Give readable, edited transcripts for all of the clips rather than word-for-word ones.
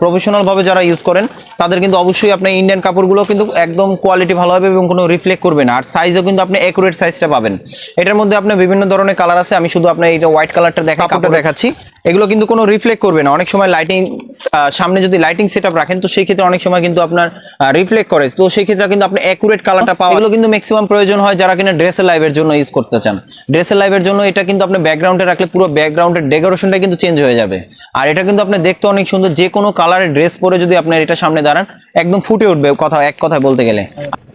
Professional ভাবে যারা use করেন তাদের কিন্তু অবশ্যই আপনার ইন্ডিয়ান কাপড়গুলো কিন্তু একদম কোয়ালিটি ভালো হবে এবং কোনো রিফ্লেক্ট করবে না। আর সাইজও কিন্তু আপনি অ্যাকুরেট সাইজটা পাবেন। এটার মধ্যে আপনার বিভিন্ন ধরনের কালার আছে, আমি শুধু আপনার এইটা হোয়াইট কালারটা দেখাচ্ছি। এগুলো কিন্তু কোনো রিফ্লেক্ট করবে না। অনেক সময় লাইটিং সামনে যদি লাইটিং সেটআপ রাখেন তো সেই ক্ষেত্রে অনেক সময় কিন্তু আপনার রিফ্লেক্ট করে, তো সেই ক্ষেত্রে কিন্তু আপনি অ্যাকুরেট কালারটা পাওয়া, এগুলো কিন্তু ম্যাক্সিমাম প্রয়োজন হয় যারা কিনা ড্রেসের লাইভের জন্য ইউজ করতে চান। ড্রেসের লাইভের জন্য এটা কিন্তু আপনি ব্যাকগ্রাউন্ডে রাখলে পুরো ব্যাকগ্রাউন্ডের ডেকোরেশনটা কিন্তু চেঞ্জ হয়ে যাবে। আর এটা কিন্তু আপনি দেখতে অনেক সুন্দর, যে কোনো কালারের ড্রেস পরে যদি আপনার এটা সামনে দাঁড়ান একদম ফুটে উঠবে এক কথায় বলতে গেলে।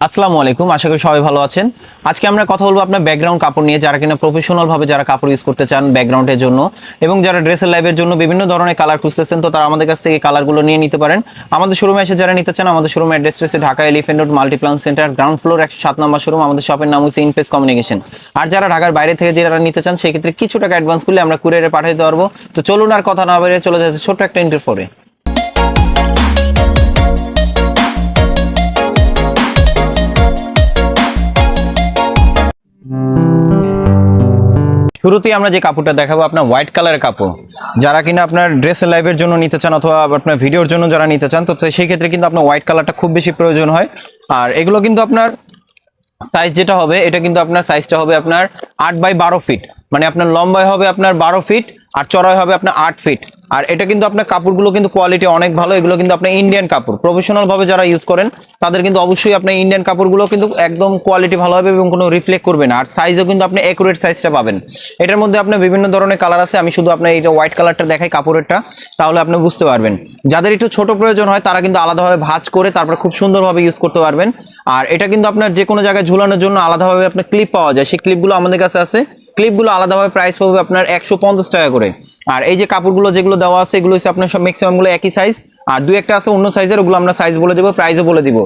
আসসালামু আলাইকুম, আশা করি সবাই ভালো আছেন। আজকে আমরা কথা বলবো আপনার ব্যাকগ্রাউন্ড কাপড় নিয়ে, যারা কিনা প্রফেশনাল ভাবে যারা কাপড় ইউজ করতে চান ব্যাকগ্রাউন্ডের জন্য এবং যারা ড্রেসের লাইভের জন্য বিভিন্ন ধরনের কালার খুঁজতেছেন, তো তারা আমাদের কাছ থেকে কালারগুলো নিয়ে নিতে পারেন। আমাদের শোরুমে এসে যারা নিতে চান, আমাদের শোরুমের অ্যাড্রেস রয়েছে Dhaka elephant road Multiplan centre, ground floor 107 নম্বর শোরুম। আমাদের শপের নাম হচ্ছে ইনফেস কমিউনিকেশন। আর যারা ঢাকার বাইরে থেকে যারা নিতে চান সেই ক্ষেত্রে কিছু টাকা অ্যাডভান্স করলে আমরা কুরিয়ারে পাঠিয়ে দিতে পারবো। তো চলুন আর কথা না বেরিয়ে চলে যাচ্ছে ছোট্ট একটা ইন্টারভিউ পরে। শুরুতেই আমরা যে কাপড়টা দেখাবো আপনার হোয়াইট কালারের কাপড়, যারা কিনা আপনার ড্রেসের লাইভের জন্য নিতে চান অথবা আপনার ভিডিওর জন্য যারা নিতে চান, তো সেই ক্ষেত্রে কিন্তু আপনার হোয়াইট কালারটা খুব বেশি প্রয়োজন হয়। আর এগুলো কিন্তু আপনার সাইজ যেটা হবে, এটা কিন্তু আপনার সাইজটা হবে আপনার 8x12 ফিট, মানে আপনার লম্বায় হবে আপনার 12 ফিট আর চড়াই হবে আপনার 8 ফিট। আর এটা কিন্তু আপনার কাপড়গুলো কিন্তু কোয়ালিটি অনেক ভালো, এগুলো কিন্তু আপনার ইন্ডিয়ান কাপড়, প্রফেশনাল ভাবে যারা ইউজ করেন তাদের কিন্তু অবশ্যই আপনার ইন্ডিয়ান কাপড়গুলো কিন্তু একদম কোয়ালিটি ভালো হবে এবং কোনো রিফ্লেক্ট করবে না। আর সাইজও কিন্তু আপনি অ্যাকুরেট সাইজটা পাবেন। এটার মধ্যে আপনার বিভিন্ন ধরনের কালার আছে, আমি শুধু আপনার এইটা হোয়াইট কালারটা দেখাই কাপড়েরটা, তাহলে আপনি বুঝতে পারবেন। যাদের একটু ছোট প্রয়োজন হয় তারা কিন্তু আলাদাভাবে ভাঁজ করে তারপর খুব সুন্দরভাবে ইউজ করতে পারবেন। আর এটা কিন্তু আপনার যে কোনো জায়গায় ঝুলানোর জন্য আলাদাভাবে আপনার ক্লিপ পাওয়া যায়, সেই ক্লিপগুলো আমাদের কাছে আছে। ক্লিপগুলো আলাদাভাবে প্রাইস পাবে আপনার 150 টাকা করে। আর এই যে কাপড়গুলো যেগুলো দেওয়া আছে এগুলো হচ্ছে আপনার সব ম্যাক্সিমামগুলো একই সাইজ, আর দুই একটা আছে অন্য সাইজের, ওগুলো আমরা সাইজ বলে দেবো, প্রাইসও বলে দিব।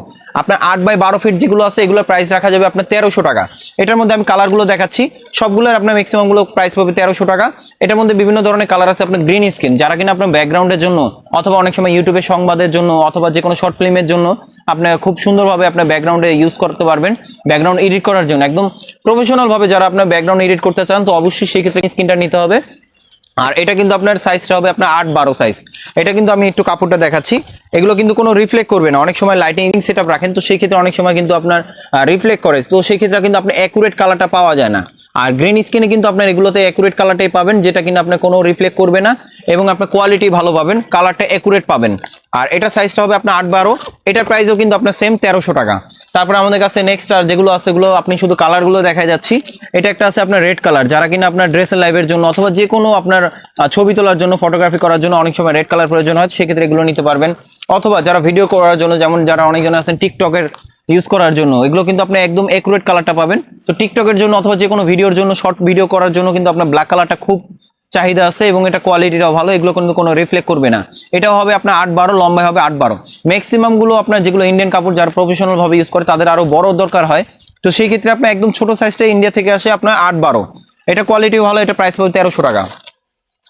আপনার 8x12 ফিট যেগুলো আছে এগুলোর প্রাইস রাখা যাবে আপনার 1300 টাকা। এটার মধ্যে আমি কালারগুলো দেখাচ্ছি, সবগুলোর আপনার ম্যাক্সিমামগুলো প্রাইস পাবে 1300 টাকা। এটার মধ্যে বিভিন্ন ধরনের কালার আছে। আপনার গ্রিন স্ক্রিন, যারা কিনা আপনার ব্যাকগ্রাউন্ডের জন্য অথবা অনেক সময় ইউটিউবে সংবাদের জন্য অথবা যে কোনো শর্ট ফিল্মের জন্য আপনার খুব সুন্দরভাবে আপনার ব্যাকগ্রাউন্ডে ইউজ করতে পারবেন, ব্যাকগ্রাউন্ড এডিট করার জন্য একদম প্রফেশনাল ভাবে যারা আপনার ব্যাকগ্রাউন্ড এডিট করতে চান, তো অবশ্যই সেই ক্ষেত্রে স্ক্রিনটা নিতে হবে। আর এটা কিন্তু আপনার সাইজটা হবে আপনার 8-12 সাইজ। এটা কিন্তু আমি একটু কাপড়টা দেখাচ্ছি, এগুলো কিন্তু কোনো রিফ্লেক্ট করবে না। অনেক সময় লাইটিং সেটআপ রাখেন তো সেই ক্ষেত্রে অনেক সময় কিন্তু আপনার রিফ্লেক্ট করে, তো সেই ক্ষেত্রে কিন্তু আপনার অ্যাকুরেট কালারটা পাওয়া যায় না। আর গ্রিন স্ক্রিনে কিন্তু আপনার এগুলোতে অ্যাকুরেট কালারটাই পাবেন, যেটা কিন্তু আপনার কোনো রিফ্লেক্ট করবে না এবং আপনার কোয়ালিটি ভালো পাবেন, কালারটা অ্যাকুরেট পাবেন। আর এটা সাইজটা হবে আপনার 8-12, এটার প্রাইসও কিন্তু আপনার সেম 1300 টাকা। তারপরে আমাদের কাছে নেক্সট আর যেগুলো আছে এগুলো আপনি শুধু কালারগুলো দেখাই যাচ্ছি। এটা একটা আছে আপনার রেড কালার, যারা কিনা আপনার ড্রেসের লাইভের জন্য অথবা যে কোনো আপনার ছবি তোলার জন্য ফটোগ্রাফি করার জন্য অনেক সময় রেড কালার প্রয়োজন হয়, সেক্ষেত্রে এগুলো নিতে পারবেন। অথবা যারা ভিডিও করার জন্য, যেমন যারা অনেকজন আছেন টিকটকের ইউজ করার জন্য, এগুলো কিন্তু আপনি একদম অ্যাকুরেট কালারটা পাবেন। তো টিকটকের জন্য অথবা যে কোনো ভিডিওর জন্য, শর্ট ভিডিও করার জন্য কিন্তু আপনার ব্ল্যাক কালারটা খুব চাহিদা আছে এবং এটা কোয়ালিটিটাও ভালো, এগুলো কিন্তু কোনো রিফ্লেক্ট করবে না। এটাও হবে আপনার 8-12, লম্বায় হবে 8-12। ম্যাক্সিমাম গুলো আপনার যেগুলো ইন্ডিয়ান কাপড় যারা প্রফেশনাল ভাবে ইউজ করে তাদের আরো বড় দরকার হয়, তো সেই ক্ষেত্রে আপনার একদম ছোট সাইজটা ইন্ডিয়া থেকে আসে আপনার 8-12। এটা কোয়ালিটি ভালো, এটা প্রাইস পাবে 1300 টাকা।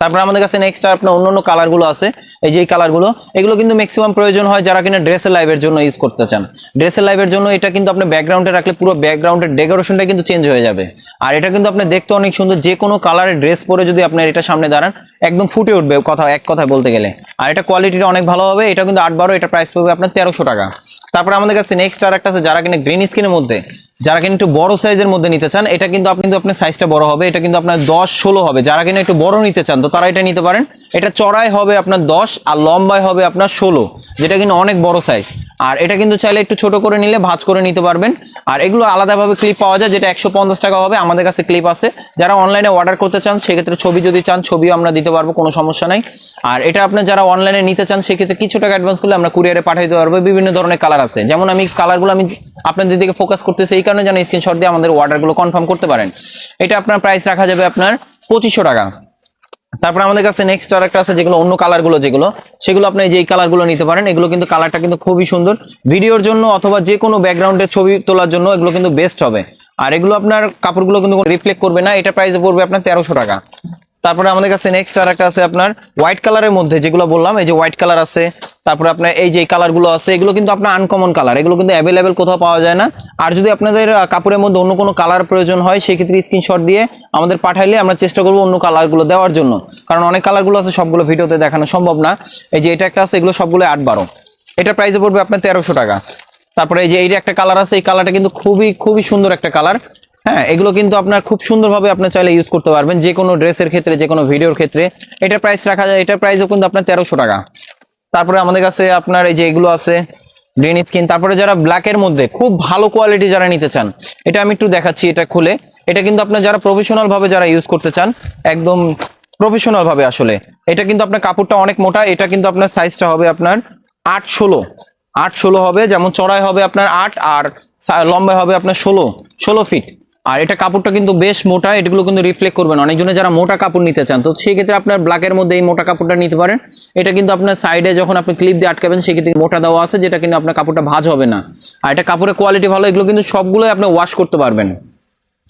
তারপর আমাদের কাছে নেক্সট আপনার অন্যান্য কালারগুলো আছে, এই যে কালারগুলো, এগুলো কিন্তু ম্যাক্সিমাম প্রয়োজন হয় যারা কিনা ড্রেসের লাইভের জন্য ইউজ করতে চান। ড্রেসের লাইভের জন্য এটা কিন্তু আপনি ব্যাকগ্রাউন্ডে রাখলে পুরো ব্যাকগ্রাউন্ডের ডেকোরেশনটা কিন্তু চেঞ্জ হয়ে যাবে। আর এটা কিন্তু আপনি দেখতে অনেক সুন্দর, যে কোনো কালারের ড্রেস পরে যদি আপনার এটা সামনে দাঁড়ান একদম ফুটে উঠবে এক কথায় বলতে গেলে। আর এটা কোয়ালিটিটা অনেক ভালো হবে, এটা কিন্তু 8-12, এটা প্রাইস পাবে আপনার 1300 টাকা। তারপর আমাদের কাছে নেক্সট আর একটা আছে, যারা কিনা গ্রিন স্ক্রিনের মধ্যে, যারা কিনা একটু বড় সাইজের মধ্যে নিতে চান, এটা কিন্তু আপনার সাইজটা বড় হবে, এটা কিন্তু আপনার 10-16 হবে। যারা কিনা একটু বড় নিতে চান তো তারা এটা নিতে পারেন। এটা চড়াই হবে আপনার 10 আর লম্বায় হবে আপনার 16, যেটা কিন্তু অনেক বড় সাইজ। আর এটা কিন্তু চাইলে একটু ছোট করে নিলে ভাঁজ করে নিতে পারবেন। আর এগুলো আলাদাভাবে ক্লিপ পাওয়া যায়, যেটা 150 টাকা হবে। আমাদের কাছে ক্লিপ আছে, যারা অনলাইনে অর্ডার করতে চান সেক্ষেত্রে ছবি যদি চান ছবিও আমরা দিতে পারবো, কোনো সমস্যা নাই। আর এটা আপনার যারা অনলাইনে নিতে চান সেক্ষেত্রে কিছু টাকা অ্যাডভান্স করলে আমরা কুরিয়ারে পাঠিয়ে দিতে পারবো। বিভিন্ন ধরনের কালার আছে, যেমন আমি কালারগুলো আমি আপনাদের দিকে ফোকাস করতেছি এই কারণে যেন স্ক্রিনশট দিয়ে আমাদের অর্ডারগুলো কনফার্ম করতে পারেন। এটা আপনার প্রাইস রাখা যাবে আপনার 2500 টাকা। তারপর আমাদের কাছে নেক্সট আর একটা আছে, যেগুলো অন্য কালারগুলো যেগুলো, সেগুলো আপনি যে কালারগুলো নিতে পারেন। এগুলো কিন্তু কালারটা কিন্তু খুবই সুন্দর, ভিডিওর জন্য অথবা যে কোনো ব্যাকগ্রাউন্ডের ছবি তোলার জন্য এগুলো কিন্তু বেস্ট হবে। আর এগুলো আপনার কাপড়গুলো কিন্তু রিফ্লেক্ট করবে না, এটা প্রাইসে পড়বে আপনার 1300 টাকা। তারপরে আমাদের কাছে নেক্সট আর একটা আছে আপনার হোয়াইট কালারের মধ্যে, যেগুলো বললাম এই যে হোয়াইট কালার আছে, তারপরে আপনার এই যে কালারগুলো আছে এগুলো কিন্তু আপনার আনকমন কালার, এগুলো কিন্তু অ্যাভেলেবেল কোথাও পাওয়া যায় না। আর যদি আপনাদের কাপড়ের মধ্যে অন্য কোনো কালার প্রয়োজন হয় সেই ক্ষেত্রে স্ক্রিনশট দিয়ে আমাদের পাঠাইলে আমরা চেষ্টা করবো অন্য কালারগুলো দেওয়ার জন্য, কারণ অনেক কালারগুলো আছে সবগুলো ভিডিওতে দেখানো সম্ভব না। এই যে এটা একটা আছে, এগুলো সবগুলো 8-12, এটা প্রাইসে পড়বে আপনার 1300 টাকা। তারপরে এই যে এইটা একটা কালার আছে, এই কালারটা কিন্তু খুবই সুন্দর একটা কালার। হ্যাঁ, এগুলো কিন্তু আপনার খুব সুন্দরভাবে আপনি চাইলে ইউজ করতে পারবেন যে কোনো ড্রেসের ক্ষেত্রে, যে কোনো ভিডিওর ক্ষেত্রে। এটা প্রাইস রাখা যায়, এটার প্রাইসও কিন্তু আপনার 1300 টাকা। তারপরে আমাদের কাছে আপনার এই যে এগুলো আছে গ্রিন স্কিন। তারপরে যারা ব্ল্যাকের মধ্যে খুব ভালো কোয়ালিটি যারা নিতে চান, এটা আমি একটু দেখাচ্ছি, এটা খুলে। এটা কিন্তু আপনার যারা প্রফেশনাল ভাবে যারা ইউজ করতে চান, একদম প্রফেশনাল ভাবে আসলে, এটা কিন্তু আপনার কাপড়টা অনেক মোটা। এটা কিন্তু আপনার সাইজটা হবে আপনার 8-16 হবে, যেমন চড়াই হবে আপনার 8 আর লম্বায় হবে আপনার 16 ফিট। আর এটা কাপড়টা কিন্তু বেশ মোটা, এগুলো কিন্তু রিফ্লেক্ট করবেন। অনেকজনে যারা মোটা কাপড় নিতে চান, তো সেই ক্ষেত্রে আপনার ব্ল্যাকের মধ্যে এই মোটা কাপড়টা নিতে পারেন। এটা কিন্তু আপনার সাইডে যখন আপনি ক্লিপ দিয়ে আটকাবেন সেই ক্ষেত্রে মোটা দেওয়া আছে, যেটা কিন্তু আপনার কাপড়টা ভাঁজ হবে না। আর এটা কাপড়ের কোয়ালিটি ভালো, এগুলো কিন্তু সবগুলোই আপনি ওয়াশ করতে পারবেন,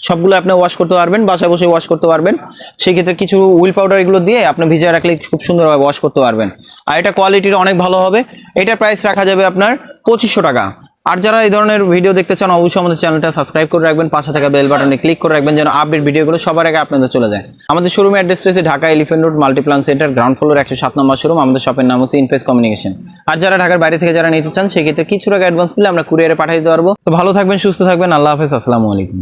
সবগুলো আপনি ওয়াশ করতে পারবেন, বাসায় বসে ওয়াশ করতে পারবেন। সেই ক্ষেত্রে কিছু হুইল পাউডার এগুলো দিয়ে আপনি ভিজিয়ে রাখলে খুব সুন্দরভাবে ওয়াশ করতে পারবেন। আর এটা কোয়ালিটির অনেক ভালো হবে। এটার প্রাইস রাখা যাবে আপনার 2500 টাকা। আর যারা এই ধরনের ভিডিও দেখতে চান অবশ্যই আমাদের চ্যানেলটা সাবস্ক্রাইব করে রাখবেন, পাশে থাকা বেল বাটনে ক্লিক করে রাখবেন যেন আপডেট ভিডিওগুলো সবার আগে আপনাদের চলে যায়। আমাদের শোরুমের অ্যাড্রেস রয়েছে Dhaka elephant road Multiplan centre, ground floor 107 নম্বর শোরুম। আমাদের শপের নাম হচ্ছে ইনফেস কমিউনিকেশন। আর যারা ঢাকার বাইরে থেকে যারা নিতে চান সেই ক্ষেত্রে কিছু টাকা অ্যাডভান্স পেলে আমরা কুরিয়ারে পাঠিয়ে দিতে পারবো। তো ভালো থাকবেন, সুস্থ থাকবেন, আল্লাহ হাফেজ, আসসালামু আলাইকুম।